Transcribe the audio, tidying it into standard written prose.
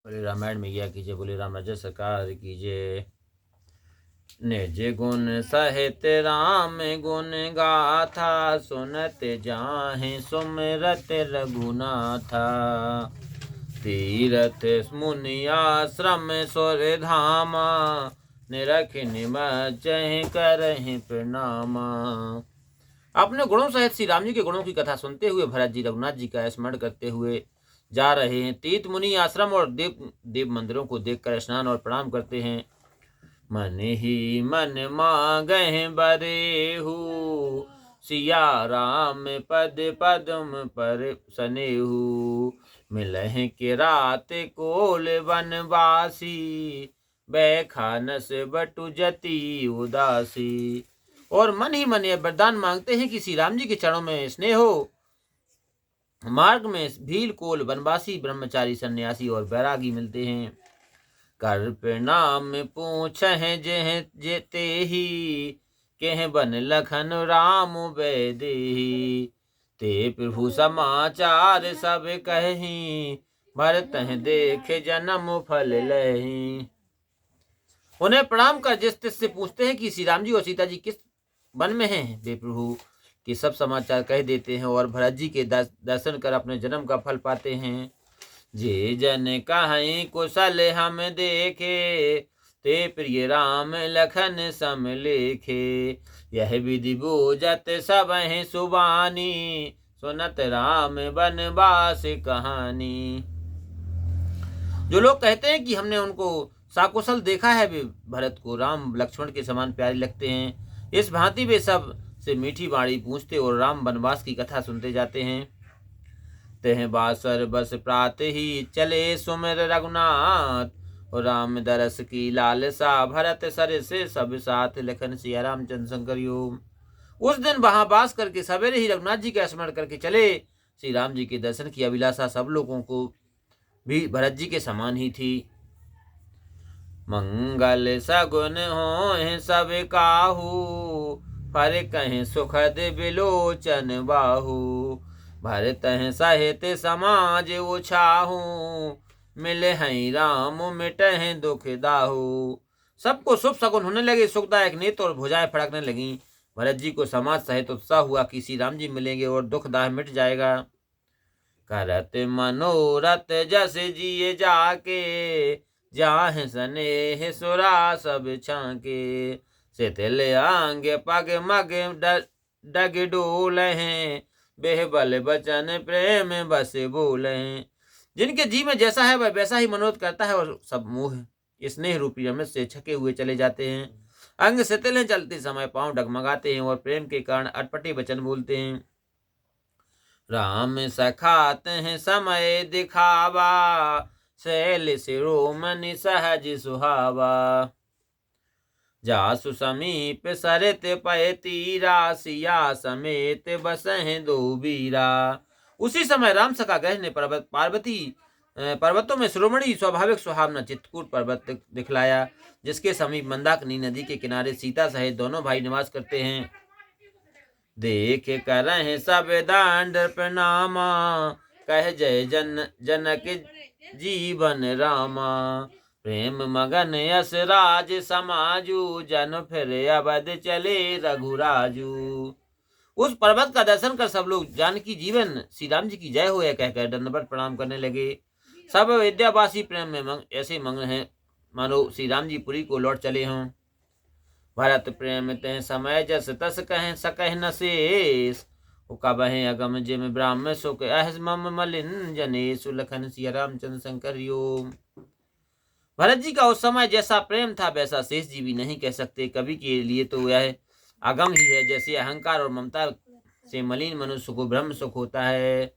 बोले रामायण में यह कीजिए, बोले राम राज्य सरकार कीजिए। निज गुण सहित राम गुण गाथा, सुनत जाहे सुमिरत रघुनाथा। तीरथ मुनि आश्रम सुर धामा, निरख निमज्जहि करहि प्रणामा। अपने गुणों सहित श्री राम जी के गुणों की कथा सुनते हुए भरत जी रघुनाथ जी का स्मरण करते हुए जा रहे हैं। तीर्थ मुनि आश्रम और देव मंदिरों को देखकर स्नान और प्रणाम करते हैं। मन ही मन मांगहि बरेहु, सिया राम पद पद्म पर सनेहु। मिलहि के रात कोल वनवासी, बैखानस बटु जति उदासी। और मन ही मन यह वरदान मांगते हैं कि श्री राम जी के चरणों में स्नेह हो। मार्ग में भील कोल वनवासी ब्रह्मचारी सन्यासी और बैरागी मिलते हैं। कर प्रणाम पूछहि जेह जेते ही, केह बन लखन राम वैदेही। ते प्रभु समाचार सब कहीं, भरत देख जन्म फल लही। उन्हें प्रणाम कर जिस तिस से पूछते हैं कि श्री राम जी और सीता जी किस वन में हैं। वे प्रभु के सब समाचार कह देते हैं और भरत जी के दर्शन कर अपने जन्म का फल पाते हैं। जे जन कहीं कुशल हम देखे, ते प्रिय राम लखन सम लेखे। यह विधि बूझत सबहि सुबानी, सुनत राम बनवास कहानी। जो लोग कहते हैं कि हमने उनको साकुशल देखा है, वे भरत को राम लक्ष्मण के समान प्यारे लगते हैं। इस भांति वे सब से मीठी बाणी पूछते और राम वनवास की कथा सुनते जाते हैं। तेह बासर बस प्रात ही चले सुमिर रघुनाथ, और राम दरस की लालसा भरत सर से सब साथ। लखन सिया रामचंद्र शंकर योग। उस दिन वहां बास करके सवेरे ही रघुनाथ जी का स्मरण करके चले। श्री राम जी के दर्शन की अभिलाषा सब लोगों को भी भरत जी के समान ही थी। मंगल सगुन हो सब काहू, फर कहें सुखद बिलोचन बाहू। भरत सहित समाज उछाहू, मिले हैं राम मिटहें दुख दाहू। सबको शुभ सगुन होने लगे, सुखदायक नेत्र और भुजाएं फड़कने लगी। भरत जी को समाज सहित उत्साह हुआ कि श्री राम जी मिलेंगे और दुख दाह मिट जाएगा। करत मनोरथ जस जिए जाके, जाह स्नेह सुरा सब छाके। शिथिल आंग पग मग डग डोल हैं, बेहबल बचन प्रेम बस बोल हैं। जिनके जी में जैसा है वह वैसा ही मनोरथ करता है, और सब मोह स्नेह रूपी अमृत से छके हुए चले जाते हैं। अंग शिथिल हैं, चलते समय पांव डगमगाते हैं और प्रेम के कारण अटपटे वचन बोलते हैं। राम सखात हैं समय दिखावा, शैल शिरोमणि सहज सुहावा। जासु समीप सरत पय तीरा, सिया समेत बसहें दो बीरा। उसी समय राम सखा गए ने पर्वतों में शिरोमणि स्वाभाविक सुहावना चित्रकूट पर्वत दिखलाया, जिसके समीप मंदाकिनी नदी के किनारे सीता सहित दोनों भाई निवास करते हैं। देख करहि सब दांड प्रणामा, कह जय जनक जीवन रामा। प्रेम मगन यस राज समाजू, जन फिर अवध चले रघुराजू। उस पर्वत का दर्शन कर सब लोग जानकी जीवन श्री राम जी की जय हो यह कहकर दंडवत प्रणाम करने लगे। सब विद्यावासी प्रेम में ऐसे मग्न हैं मानो श्री राम जी पुरी को लौट चले हों। भरत प्रेम तें समय जस तस कहें सकह न शेष, कबहें अगम जिम ब्राह्म सुख अहस मम मलिन जनेशु। लखन सिया रामचंद्र शंकर योग। भरत जी का उस समय जैसा प्रेम था वैसा शेष जी भी नहीं कह सकते। कवि के लिए तो यह अगम ही है। जैसे अहंकार और ममता से मलिन मनुष्य को ब्रह्म सुख होता है,